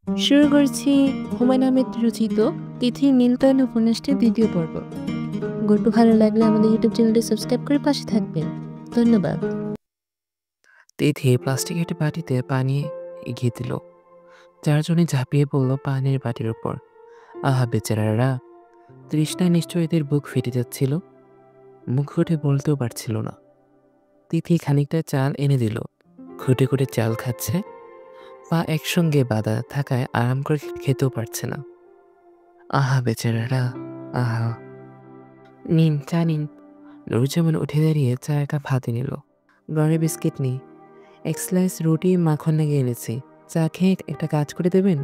শুরু করছি হুমায়ুন আহমেদ রচিত তিথির নীলনয়ন উপন্যাসটির দ্বিতীয় পর্ব। গল্প ভালো লাগলে আমাদের ইউটিউব চ্যানেলটি সাবস্ক্রাইব করে পাশে থাকবেন। ধন্যবাদ। তিথি প্লাস্টিকের একটি বাটিতে পানি এগিয়ে দিল। চারজনে ঝাঁপিয়ে পড়ল পানির বাটির উপর। আহা বেচারারা! তৃষ্ণায় নিশ্চয়ই এদের বুক ফেটে যাচ্ছিল। মুখ ফুটে বলতেও পারছিল না। তিথি খানিকটা চাল এনে দিল। খুঁটে খুঁটে চাল খাচ্ছে। পা একসঙ্গে বাঁধা থাকায় আরাম করে খেতেও পারছে না। আহা বেচারারা, আহা! নিন, চা নিন। নুরুজ্জামান উঠে দাঁড়িয়ে চা এক কাপ হাতে নিল। ঘরে বিস্কিট নেই, এক স্লাইস রুটি মাখন লাগিয়ে এনেছি। চা খেয়ে একটা কাজ করে দেবেন?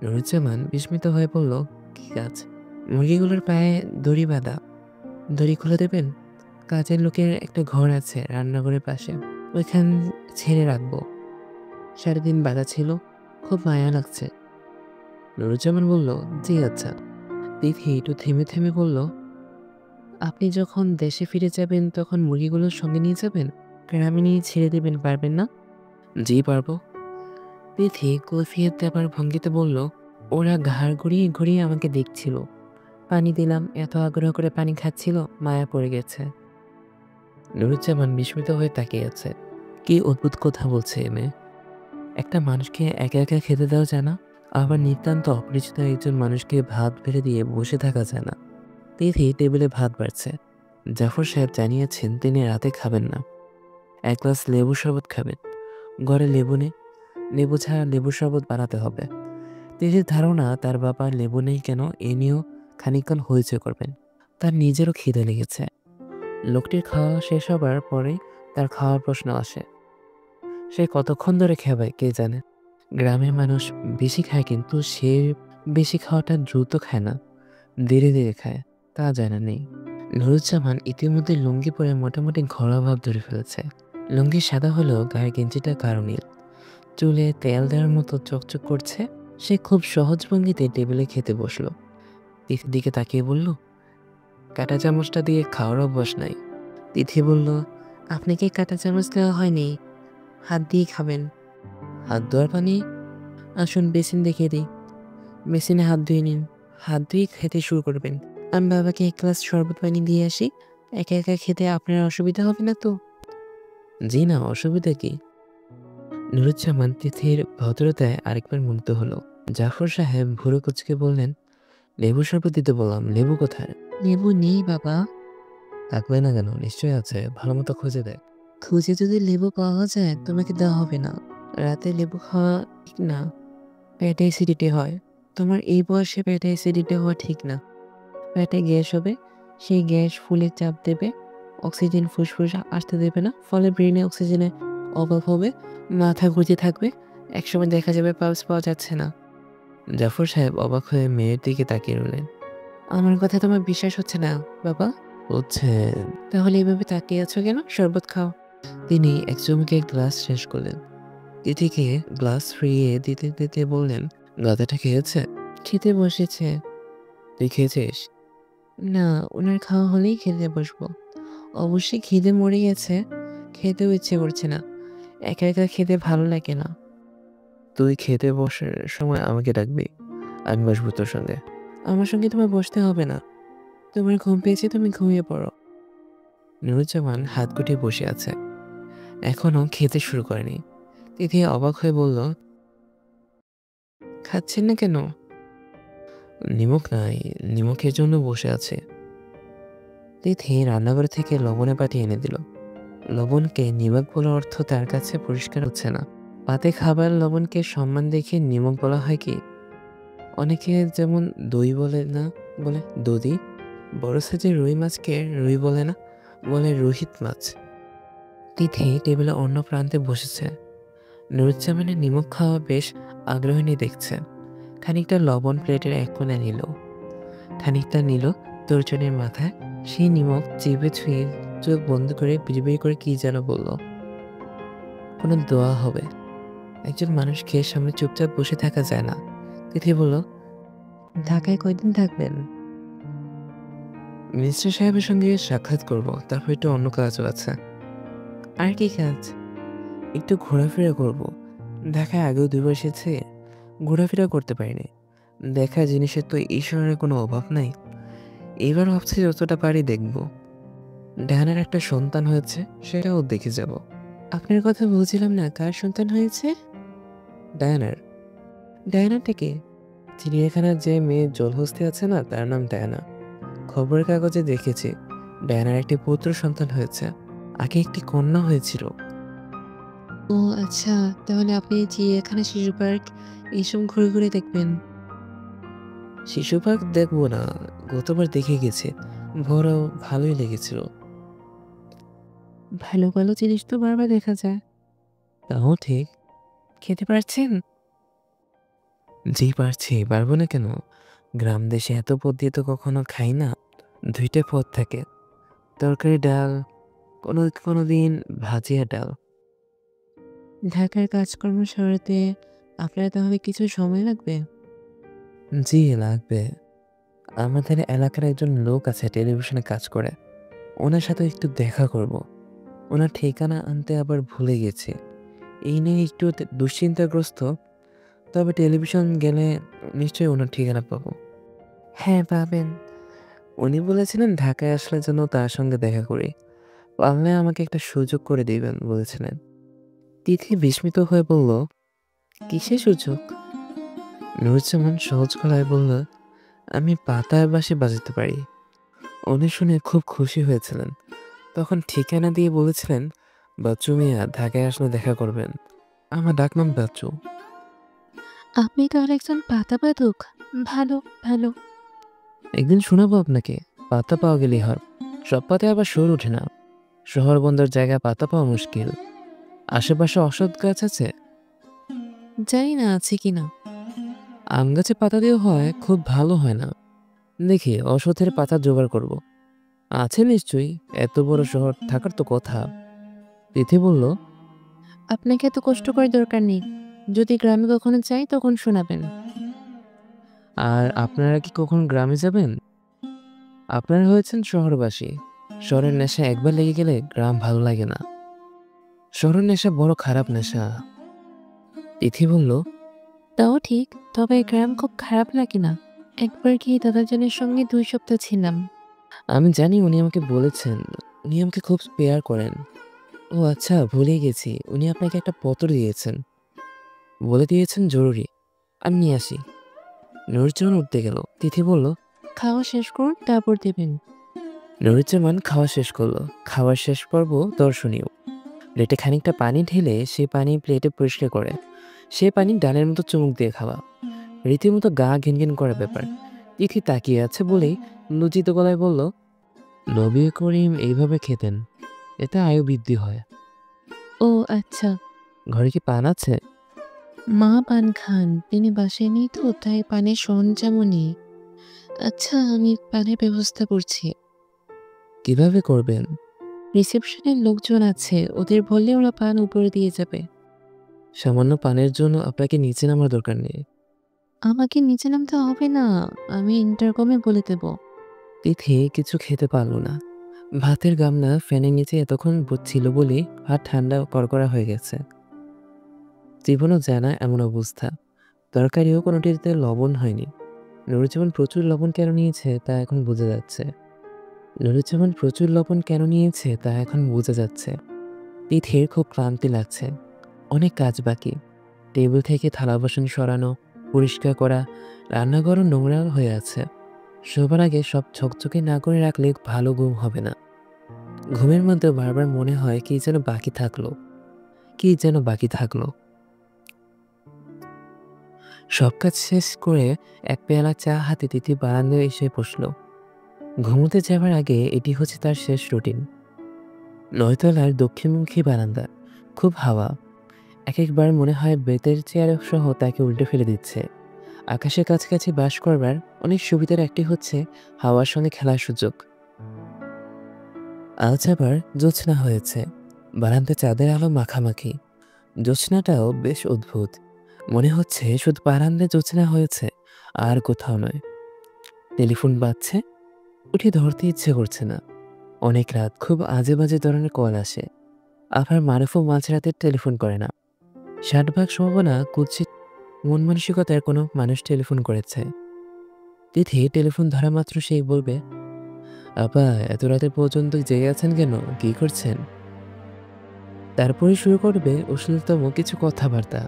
নুরুজ্জামান বিস্মিত হয়ে বলল, কি কাজ? মুরগিগুলোর পায়ে দড়ি বাঁধা। দড়ি খুলে দেবেন? কাজের লোকের একটা ঘর আছে রান্নাঘরের পাশে, ওইখান ছেড়ে রাখবো। সারাদিন বাঁধা ছিল, খুব মায়া লাগছে। নুরুজ্জামান বলল, জি আচ্ছা। তিথি একটু থেমে থেমে বলল, আপনি যখন দেশে ফিরে যাবেন তখন মুরগিগুলোর সঙ্গে নিয়ে যাবেন? গ্রামে নিয়ে ছেড়ে দেবেন, পারবেন না? জি পারবো। তিথি কৈফিয়ত দেবার ভঙ্গিতে বলল, ওরা ঘাড় ঘুরিয়ে ঘুরিয়ে আমাকে দেখছিল। পানি দিলাম, এত আগ্রহ করে পানি খাচ্ছিল, মায়া পড়ে গেছে। নুরুজ্জামান বিস্মিত হয়ে তাকিয়ে আছে। কি অদ্ভুত কথা বলছে এ মেয়ে! একটা মানুষকে একা একা খেতে দেওয়া যায় না, আবার নিতান্ত অপরিচিত একজন মানুষকে ভাত বেড়ে দিয়ে বসে থাকা যায় না। তিথি টেবিলে ভাত বাড়ছে। জাফর সাহেব জানিয়েছেন তিনি রাতে খাবেন না, এক গ্লাস লেবু শরবত খাবেন। ঘরে লেবু নেই, লেবু ছাড়া লেবু শরবত বানাতে হবে। তিথির ধারণা তার বাবা লেবু নেই কেন এ নিয়েও খানিকক্ষণ হইচই করবেন। তার নিজেরও খিদে লেগেছে। লোকটির খাওয়া শেষ হবার পরেই তার খাওয়ার প্রশ্ন আসে। সে কতক্ষণ ধরে খাবে কে জানে। গ্রামের মানুষ বেশি খায়, কিন্তু সে বেশি খাওয়াটা দ্রুত খায় না, ধীরে ধীরে খায়, তা জানা নেই। নুরুজ্জামান ইতিমধ্যে লুঙ্গি পরে মোটামুটি ঘরোয়া ভাব ধরে ফেলেছে। লুঙ্গি সাদা হলেও গায়ের গেঞ্জিটা গাঢ় নীল, চুলে তেল দেওয়ার মতো চকচক করছে। সে খুব সহজ ভঙ্গিতে টেবিলে খেতে বসলো। তিথির দিকে তাকিয়ে বলল, কাঁটা চামচটা দিয়ে খাওয়ার অভ্যাস নাই। তিথি বলল, আপনাকে কাঁটা চামচ দেওয়া হয়নি, হাত দিয়ে খাবেন। হাত ধোয়ার পানি? আসুন বেসিন দেখিয়ে দিই। বেসিনে হাত ধুয়ে নিন, হাত ধুয়ে খেতে শুরু করবেন। আমি বাবাকে এক গ্লাস শরবত পানি দিয়ে আসি। একা একা খেতে আপনার অসুবিধা হবে না তো? জি না, অসুবিধা কি? নুরুজ্জামান তিথির ভদ্রতায় আরেকবার মুগ্ধ হলো। জাফর সাহেব ভুরু কুচকে বললেন, লেবু শরবত দিতে বললাম, লেবু কোথায়? লেবু নেই বাবা। থাকবে না কেন? নিশ্চয় আছে, ভালো মতো খুঁজে দেখ। খুঁজে যদি লেবু পাওয়া যায় তোমাকে দেওয়া হবে না। রাতে লেবু খাওয়া ঠিক না, পেটে অ্যাসিডিটি হয়। তোমার এই বয়সে পেটে অ্যাসিডিটি হওয়া ঠিক না। পেটে গ্যাস হবে, সেই গ্যাস ফুলে চাপ দেবে, অক্সিজেন ফুসফুসে আসতে দেবে না, ফলে ব্রেনে অক্সিজেনের অভাব হবে, মাথা ঘুরতে থাকবে, একসময় দেখা যাবে পালস পাওয়া যাচ্ছে না। জাফর সাহেব অবাক হয়ে মেয়ের দিকে তাকিয়ে রইলেন। আমার কথা তোমার বিশ্বাস হচ্ছে না বাবা? হচ্ছে। তাহলে এভাবে তাকিয়ে আছো কেন? শরবত খাও। তিনি এক চুমুকে গ্লাস শেষ করলেন। তিথিকে গ্লাস ফিরিয়ে দিতে দিতে বললেন, গাধাটা খেয়েছে? খেতে বসেছে। তুই খেয়েছিস? না, ওনার খাওয়া হলেই খেতে বসবো। অবশ্যই খিদে মরে গেছে, খেতেও ইচ্ছে করছে না। একা একা খেতে ভালো লাগে না। তুই খেতে বসার সময় আমাকে ডাকবি, আমি বসবো তোর সঙ্গে। আমার সঙ্গে তোমার বসতে হবে না, তোমার ঘুম পেয়েছে, তুমি ঘুমিয়ে পড়ো। নুরুজ্জামান হাত গুটিয়ে বসে আছে, এখনো খেতে শুরু করেনি। তিথি অবাক হয়ে বলল, খাচ্ছেন না কেন? নিমক নাই, নিমকের জন্য বসে আছে। তিথি রান্নাঘর থেকে লবণের বাটি এনে দিল। লবণকে নিমক বলার অর্থ তার কাছে পরিষ্কার হচ্ছে না। পাতে খাবার লবণকে সম্মান দেখিয়ে নিমক বলা হয় কি? অনেকে যেমন দই বলে না, বলে দধি। বড় সাইজের রুই মাছকে রুই বলে না, বলে রোহিত মাছ। তিথি টেবিলে অন্য প্রান্তে বসেছে। নুরুজ্জামানের নিমক খাওয়া বেশ আগ্রহ নিয়ে দেখছে। খানিকটা লবণ প্লেটের এক কোণে নিল, খানিকটা নিল তর্জনের মাথায়। সেই নিমক জিভে ছুঁয়ে চোখ বন্ধ করে বিড়বিড় করে কি যেন বলল। কোনো দোয়া হবে। একজন মানুষকে সামনে চুপচাপ বসে থাকা যায় না। তিথি বলল, ঢাকায় কয়দিন থাকবেন? মিনিস্টার সাহেবের সঙ্গে সাক্ষাৎ করব, তারপর একটু অন্য কাজও আছে। আর কি কাজ? একটু ঘোরাফেরা করব। ঢাকায় আগেও দুবার এসেছি, ঘোরাফেরা করতে পারিনি। দেখা জিনিসের তো ঈশ্বরের কোনো অভাব নাই। এবার ভাবছি যতটা পারি দেখব। ডায়ানার একটা সন্তান হয়েছে, সেটাও দেখে যাব। আপনার কথা বলছিলাম না, কার সন্তান হয়েছে? ডায়ানার। ডায়ানাটা কে? চিড়িয়াখানার যে মেয়ে জলহস্তি আছে না, তার নাম ডায়ানা। খবরের কাগজে দেখেছি ডায়ানার একটি পুত্র সন্তান হয়েছে। আগে একটি কন্যা হয়েছিল। ও আচ্ছা, তাহলে আপনি চিড়িয়াখানা, শিশু পার্ক এইসব ঘুরে ঘুরে দেখবেন। শিশু পার্ক দেখবো না, গতবার দেখে গেছি, ভোরও ভালোই লেগেছিল। ভালো ভালো জিনিস তো বারবার দেখা যায়। তাও ঠিক। খেতে পারছেন? জি পারছি, পারবো না কেন? গ্রাম দেশে এত পদ দিয়ে তো কখনো খাই না। ২টা পদ থাকে, তরকারি ডাল, কোনো কোনো দিন ভাজিয়া ডাল। ঢাকার কাজকর্ম সারাতে আপনার তাহলে কিছু সময় লাগবে? জি লাগবে। আমাদের এলাকার একজন লোক আছে, টেলিভিশনে কাজ করে। ওনার সাথে একটু দেখা করব। ওনার ঠিকানা আনতে আবার ভুলে গেছি। এই নিয়ে একটু দুশ্চিন্তাগ্রস্ত। তবে টেলিভিশন গেলে নিশ্চয়ই ওনার ঠিকানা পাবো। হ্যাঁ, পাবেন। উনি বলেছিলেন ঢাকায় আসলে যেন তার সঙ্গে দেখা করি। পারলে আমাকে একটা সুযোগ করে দিবেন বলেছিলেন। তিথি বিস্মিত হয়ে বলল, কিসের সুযোগ? নুরুজ্জামান সহজ গলায় বলল, আমি পাতায় বাঁশি বাজাতে পারি। উনি শুনে খুব খুশি হয়েছিলেন। তখন ঠিকানা দিয়ে বলেছিলেন, বাচ্চু মিয়া ঢাকায় আসলে দেখা করবেন। আমার ডাকনাম বাচ্চু। আপনি তাহলে একজন পাতাবাদক। ভালো, ভালো। একদিন শোনাবো আপনাকে। পাতা পাওয়া গেলেই হয়, সব পাতায় আবার সুর ওঠে না। শহর বন্দর জায়গায় পাতা পাওয়া মুশকিল। আশেপাশে অসৎ গাছ আছে? জানি না আছে কিনা। আম গাছে পাতা দিয়েও হয়, খুব ভালো হয় না। দেখি অসতের পাতা জোগাড় করব। আছে নিশ্চয়ই, এত বড় শহর থাকার তো কথা। তিথি বলল, আপনাকে এত কষ্ট করার দরকার নেই। যদি গ্রামে কখনো যাই তখন শোনাবেন। আর আপনারা কি কখন গ্রামে যাবেন? আপনারা হয়েছেন শহরবাসী। শহরের নেশা একবার লেগে গেলে গ্রাম ভালো লাগে না। শহরের নেশা বড় খারাপ নেশা। তিথি বলল, তাও ঠিক, তবে গ্রাম খুব খারাপ লাগে না। একবার গিয়ে দাদাজানের সঙ্গে 2 সপ্তাহ ছিলাম। আমি জানি উনি আমাকে বলেছেন, উনি আমাকে খুব স্পেয়ার করেন। ও আচ্ছা, ভুলে গেছি, উনি আপনাকে একটা পত্র দিয়েছেন। বলে দিয়েছেন জরুরি। আমি নিয়ে আসি। নুরুজ্জামান উঠতে গেল। তিথি বলল, খাওয়া শেষ করুন, তারপর দেবেন। নুরুজ্জামান খাওয়া শেষ করলো। খাওয়ার শেষ পর্ব দর্শনীয়। প্লেটে খানিকটা পানি ঢেলে সে পানি প্লেটে পরিষ্কার করে। সে পানি ডালের মতো চুমুক দিয়ে খাওয়া, রীতিমতো গা ঘিনঘিন করার ব্যাপার। তিথি তাকিয়ে আছে বলেই লজ্জিত গলায় বলল, নবী করিম এইভাবে খেতেন, এতে আয়ু বৃদ্ধি হয়। ও আচ্ছা। ঘরে কি পান আছে? মা পান খান, তিনি বাসায় নেই তো, তাই পানের সরঞ্জামও নেই। আচ্ছা, আমি পানের ব্যবস্থা করছি। কিভাবে করবেন? রিসেপশনের লোকজন আছে, ওদের বললে ওরা পান উপরে দিয়ে যাবে। সামান্য পানের জন্য আপনাকে নিচে নামার দরকার নেই। আমাকে নিচে নামতে হবে না, আমি ইন্টারকমে বলে দেব। তিথি কিছু খেতে পারল না। ভাতের গামলা ফ্যানের নিচে এতক্ষণ ছিল বলে ভাত ঠান্ডা কড়কড়া হয়ে গেছে। জীবনও যায় না এমন অবস্থা। তরকারিও কোনোটিতে লবণ হয়নি। নুরুজ্জামান প্রচুর লবণ কেন নিয়েছে তা এখন বোঝা যাচ্ছে। নুরুজ্জামান প্রচুর লবণ কেন নিয়েছে তা এখন বোঝা যাচ্ছে। তিথির খুব ক্লান্তি লাগছে। অনেক কাজ বাকি। টেবিল থেকে থালা বাসন সরানো, পরিষ্কার করা, রান্নাঘরও নোংরা হয়ে আছে। শোবার আগে সব ঝকঝকে না করে রাখলে ভালো ঘুম হবে না। ঘুমের মধ্যে বারবার মনে হয় কি যেন বাকি থাকলো, কি যেন বাকি থাকলো। সব কাজ শেষ করে এক পেয়ালা চা হাতে তিথি বারান্দায় এসে বসল। ঘুমোতে যাবার আগে এটি হচ্ছে তার শেষ রুটিন। ৯ তলার দক্ষিণমুখী বারান্দা, খুব হাওয়া। এক একবার মনে হয় বেতের চেয়ার সহ তাকে উল্টে ফেলে দিচ্ছে। আকাশের কাছাকাছি বাস করবার অনেক সুবিধার একটি হচ্ছে হাওয়ার সঙ্গে খেলার সুযোগ। আজ আবার জ্যোৎস্না হয়েছে। বারান্দায় চাঁদের আলো মাখামাখি। জ্যোৎস্নাটাও বেশ অদ্ভুত। মনে হচ্ছে শুধু বারান্দায় জ্যোৎস্না হয়েছে, আর কোথাও নয়। টেলিফোন বাজছে, উঠে ধরতে ইচ্ছে করছে না। অনেক রাত, খুব আজে বাজে ধরনের কল আসে। আবার মারুফও মাঝরাতে টেলিফোন করে না। ৬০ ভাগ সম্ভাবনা কুৎসিত মন মানসিকতার কোনো মানুষ টেলিফোন করেছে। তিথি টেলিফোন ধরা মাত্র সেই বলবে, আপা এত রাতে পর্যন্ত জেগে আছেন কেন, কি করছেন? তারপরে শুরু করবে অশ্লীলতম কিছু কথাবার্তা।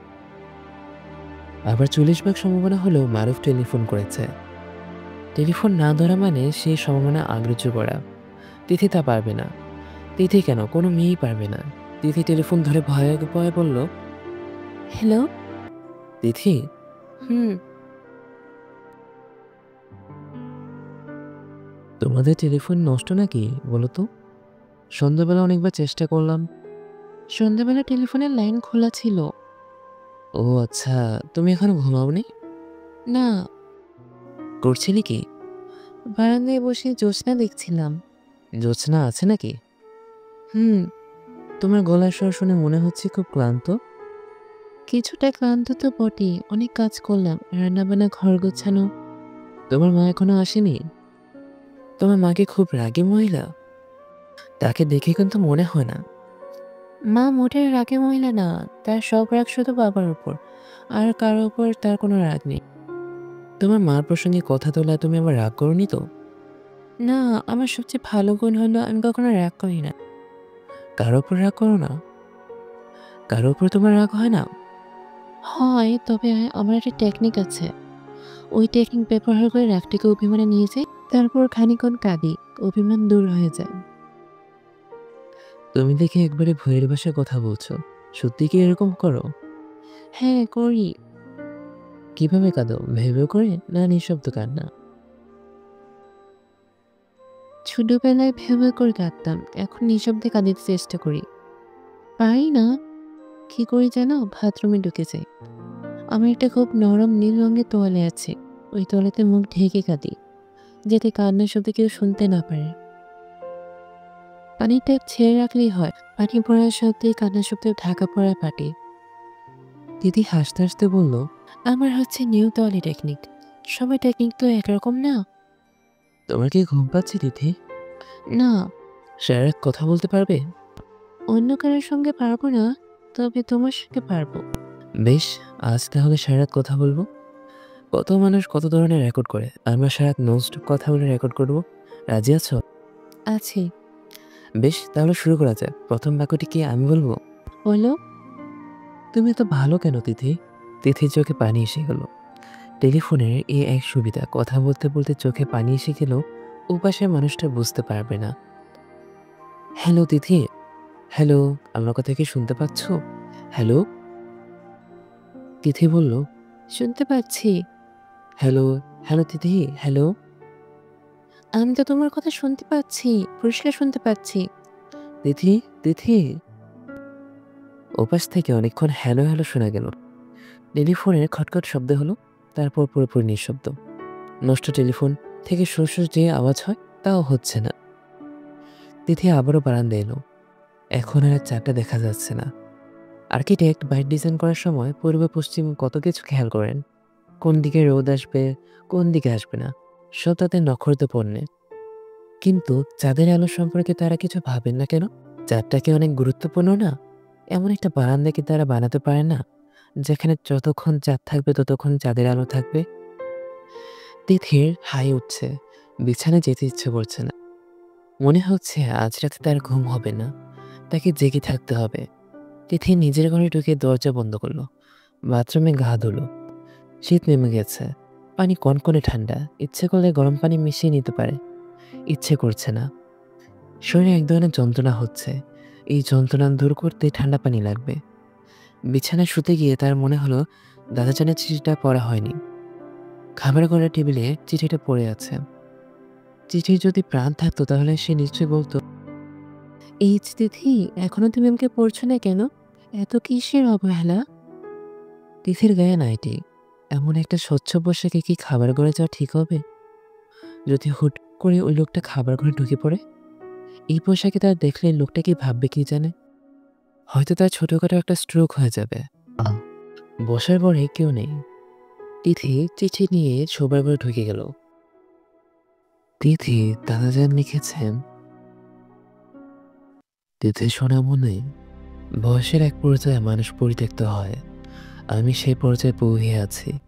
আবার 40 ভাগ সম্ভাবনা হলেও মারুফ টেলিফোন করেছে। টেলিফোন না ধরা মানে সেই সম্ভাবনা আগ্রহ করা। তিথি তা পারবে না। তিথি কেন, কোনো মেয়েই পারবে না। তিথি টেলিফোন ধরে ভয়ে ভয়ে বলল, হ্যালো। তিথি, হুম। তোমাদের টেলিফোন নষ্ট নাকি বলো তো? সন্ধ্যাবেলা অনেকবার চেষ্টা করলাম। সন্ধ্যাবেলা টেলিফোনের লাইন খোলা ছিল। ও আচ্ছা, তুমি এখনো ঘুমাওনি? না, করছিলে কি? বারান্দায় বসে জ্যোৎস্না দেখছিলাম। জোছনা আছে নাকি? হুম। তোমার গলার স্বর শুনে মনে হচ্ছে খুব ক্লান্ত। কিছুটা ক্লান্ত তো বটেই, অনেক কাজ করলাম, রান্নাবান্না, ঘর গোছানো। তোমার মা এখনো আসেনি? তোমার মাকে খুব রাগী মহিলা? তাকে দেখে কিন্তু মনে হয় না। মা মোটের রাগে মহিলা না, তার সব রাগ শুধু বাবার উপর, আর কারোর উপর তার কোনো রাগ নেই। তোমার মার প্রসঙ্গে কথা তোলা তুমি আবার রাগ করনি তো? না, আমার সবচেয়ে ভালো গুণ হলো আমি কখনো রাগ করি না। কারো উপর রাগ করো না? কারো উপর তোমার রাগ হয় না? হয়, তবে আমার একটা টেকনিক আছে। ওই টেকনিক ব্যবহার করে রাগটাকে অভিমানে নিয়ে যাই, তারপর খানিকক্ষণ কাঁদি, অভিমান দূর হয়ে যায়। তুমি দেখে একবারে ভয়ের ভাষায় কথা বলছো। সত্যি কি এরকম করো? হ্যাঁ, করি। কিভাবে কাঁদো, ভেবে করে না নিঃশব্দ কান্না? ছোটবেলায় ভেবে করে কাঁদতাম, এখন নিঃশব্দে কাঁদিতে চেষ্টা করি। পারি না। কি করি যেন, বাথরুমে ঢুকে যাই। আমার একটা খুব নরম নীল রঙের তোয়ালে আছে, ওই তোয়ালেতে মুখ ঢেকে কাঁদি, যাতে কান্নার শব্দ কেউ শুনতে না পারে। পানির ট্যাপ ছেড়ে রাখলেই হয়, পানি পড়ার শব্দে কান্নার শব্দ ঢাকা পড়া পাটি। দিদি হাসতে হাসতে বলল, আমার হচ্ছে নিউ তোয়ালে টেকনিক। সবাই টেকনিক তো একরকম না। তোমার কি ঘুম পাচ্ছে দিদি? না, সারা রাত কথা বলতে পারবে? অন্য কারোর সঙ্গে পারবো না, তবে তোমার সঙ্গে পারবো। বেশ, আজ তাহলে সারা রাত কথা বলবো। কত মানুষ কত ধরনের রেকর্ড করে, আমরা সারা রাত ননস্টপ কথা বলে রেকর্ড করব। রাজি আছো? আছে। বেশ, তাহলে শুরু করা যাক। প্রথম বাক্যটি কি আমি বলবো? বলো। তুমি এত ভালো কেন তিথি? তিথির চোখে পানি এসে গেল। টেলিফোনের এই এক সুবিধা, কথা বলতে বলতে চোখে পানি এসে গেলেও ওপাশের মানুষটা বুঝতে পারবে না। হ্যালো তিথি, হ্যালো, আমার কথা কি শুনতে পাচ্ছ? হ্যালো। তিথি বলল, শুনতে পাচ্ছি। হ্যালো, হ্যালো তিথি, হ্যালো। আমি তো তোমার কথা শুনতে পাচ্ছি, পরিষ্কার শুনতে পাচ্ছি। তিথি, তিথি। ওপাশ থেকে অনেকক্ষণ হ্যালো হ্যালো শোনা গেল। টেলিফোনের খটখট শব্দ হলো, তারপর পুরোপুরি নিঃশব্দ। নষ্ট টেলিফোন থেকে শোষ যে আওয়াজ হয় তাও হচ্ছে না। তিথি আবারও বারান্দায় এলো। এখন আর চারটা দেখা যাচ্ছে না। আর্কিটেক্ট বাড়ি ডিজাইন করার সময় পূর্ব পশ্চিম কত কিছু খেয়াল করেন। কোন দিকে রোদ আসবে, কোন দিকে আসবে না, সব তাদের নক্ষত্রপণ্যে। কিন্তু চাঁদের আলো সম্পর্কে তারা কিছু ভাবেন না কেন? চাঁদটা কি অনেক গুরুত্বপূর্ণ না? এমন একটা বারান্দা কি তারা বানাতে পারে না, যেখানে যতক্ষণ চাঁদ থাকবে ততক্ষণ চাঁদের আলো থাকবে? তিথির হাই উঠছে, বিছানায় যেতে ইচ্ছে করছে না। মনে হচ্ছে আজ রাতে তার ঘুম হবে না, তাকে জেগে থাকতে হবে। তিথি নিজের ঘরে ঢুকে দরজা বন্ধ করলো। বাথরুমে গা ধুলো। শীত নেমে গেছে, পানি কনকনে ঠান্ডা। ইচ্ছে করলে গরম পানি মিশিয়ে নিতে পারে, ইচ্ছে করছে না। শরীরে এক ধরনের যন্ত্রণা হচ্ছে, এই যন্ত্রণা দূর করতে ঠান্ডা পানি লাগবে। বিছানায় শুতে গিয়ে তার মনে হলো দাদাজানের চিঠিটা পড়া হয়নি। খাবার ঘরের টেবিলে চিঠিটা পড়ে আছে। চিঠির যদি প্রাণ থাকতো তাহলে সে নিশ্চয়ই বলতো, এই যে তিথি, এখনো তুমি আমাকে পড়ছো না কেন? এত কিসের অবহেলা? তিথির গায়ে নাইটি। এমন একটা স্বচ্ছ পোশাকে কি খাবার ঘরে যাওয়া ঠিক হবে? যদি হুট করে ওই লোকটা খাবার ঘরে ঢুকে পড়ে, এই পোশাকে তার দেখলে লোকটা কি ভাববে কি জানে। হয়তো তার ছোটখাটো একটা স্ট্রোক হয়ে যাবে। বসার পরে কেউ নেই। তিথি চিঠি নিয়ে শোবার ঘরে ঢুকে গেল। তিথি দাদাজান লিখেছেন, তিথি সোনামণি, বয়সের এক পর্যায়ে মানুষ পরিত্যক্ত হয়, আমি সেই পর্যায়ে পৌঁছে আছি।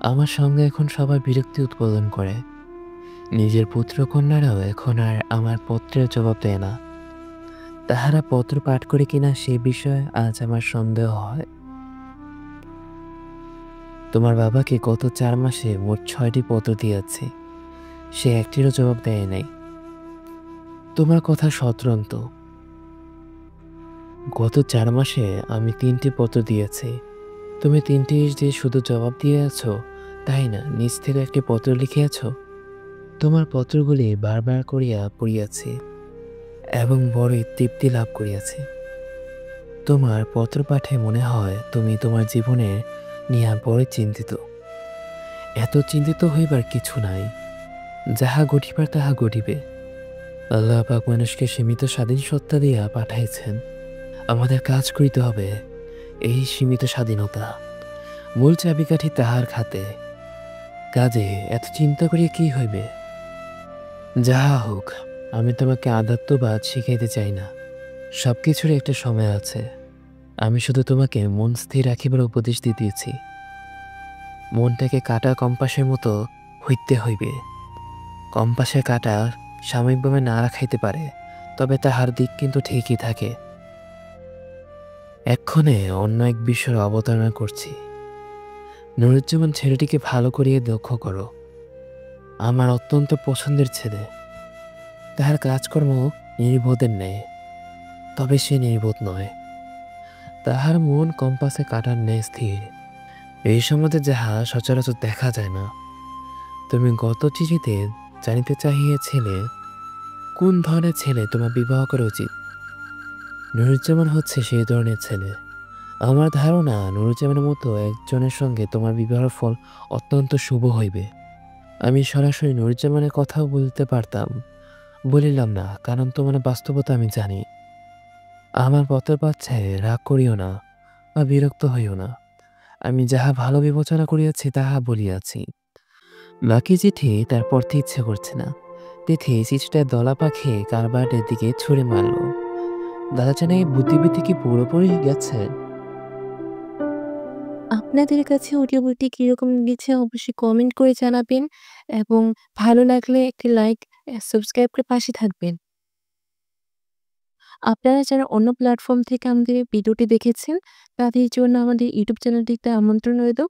আমার সঙ্গে এখন সবাই বিরক্তি উৎপাদন করে। নিজের পুত্র-কন্যারাও এখন আর আমার পত্রের জবাব দেয় না। তাহারা পত্র পাঠ করে কিনা সে বিষয়ে আজ আমার সন্দেহ হয়। তোমার বাবাকে গত ৪ মাসে মোট ৬টি পত্র দিয়াছি। সে একটিরও জবাব দেয় নাই। তোমার কথা সতরন্ত। গত ৪ মাসে আমি ৩টি পত্র দিয়েছি। তুমি ৩টি যে শুধু জবাব দিয়েছ তাই না, নিজ থেকে একটি পত্র লিখিয়াছ। তোমার পত্রগুলি বারবার করিয়া পড়িয়াছি এবং বড়ই তৃপ্তি লাভ করিয়াছি। তোমার পত্র পাঠে মনে হয় তুমি তোমার জীবনের নিয়া বড়ই চিন্তিত। এত চিন্তিত হইবার কিছু নাই। যাহা ঘটিবার তাহা ঘটিবে। আল্লাহ পাক মানুষকে সীমিত স্বাধীন সত্তা দিয়া পাঠাইছেন। আমাদের কাজ করিতে হবে। এই সীমিত স্বাধীনতা, মূল চাবিকাঠি তাহার খাতে। কাজে এত চিন্তা করিয়া কি হইবে? যাহা হোক, আমি তোমাকে আধ্যাত্মবাদ শিখাইতে চাই না। সবকিছুর একটা সময় আছে। আমি শুধু তোমাকে মন স্থির রাখিবার উপদেশ দিতেছি। মনটাকে কাটা কম্পাসের মতো হইতে হইবে। কম্পাসের কাটা সাময়িকভাবে না রাখাইতে পারে, তবে তাহার দিক কিন্তু ঠিকই থাকে। এক্ষণে অন্য এক বিষয়ের অবতারণা করছি। নুরুজ্জামান ছেলেটিকে ভালো করিয়া লক্ষ্য করো। আমার অত্যন্ত পছন্দের ছেলে। তাহার কাজকর্ম নির্বোধের ন্যায়, তবে সে নির্বোধ নয়। তাহার মন কম্পাসে কাটার ন্যায় স্থির। এই সমাজে যাহা সচরাচর দেখা যায় না। তুমি গত চিঠিতে জানিতে চাহিয়েছিলে কোন ধরনের ছেলে তোমার বিবাহ করা উচিত। নুরুজ্জামান হচ্ছে সেই ধরনের ছেলে। আমার ধারণা নুরুজ্জামানের মতো একজনের সঙ্গে তোমার বিবাহের ফল অত্যন্ত শুভ হইবে। আমি সরাসরি নুরুজ্জামানের কথাও বলতে পারতাম, বলিলাম না, কারণ তোমার বাস্তবতা আমি জানি। আমার পত্র পাচ্ছে রাগ করিও না বা বিরক্ত হইও না। আমি যাহা ভালো বিবেচনা করিয়াছি তাহা বলিয়াছি। বাকি চিঠি তার পড়তে ইচ্ছে করছে না। তিথি চিঠিটা দলা পাখি কারবারের দিকে ছুঁড়ে মারল। দাদা জানে বুদ্ধিবৃত্তি কি পুরোপুরি গেছে? আপনাদের কাছে অডিও বইটি কিরকম লেগেছে অবশ্যই কমেন্ট করে জানাবেন এবং ভালো লাগলে একটি লাইক, সাবস্ক্রাইব করে পাশে থাকবেন। আপনারা যারা অন্য প্ল্যাটফর্ম থেকে আমাদের ভিডিওটি দেখেছেন, তাদের জন্য আমাদের ইউটিউব চ্যানেলটিতে আমন্ত্রণ রইল।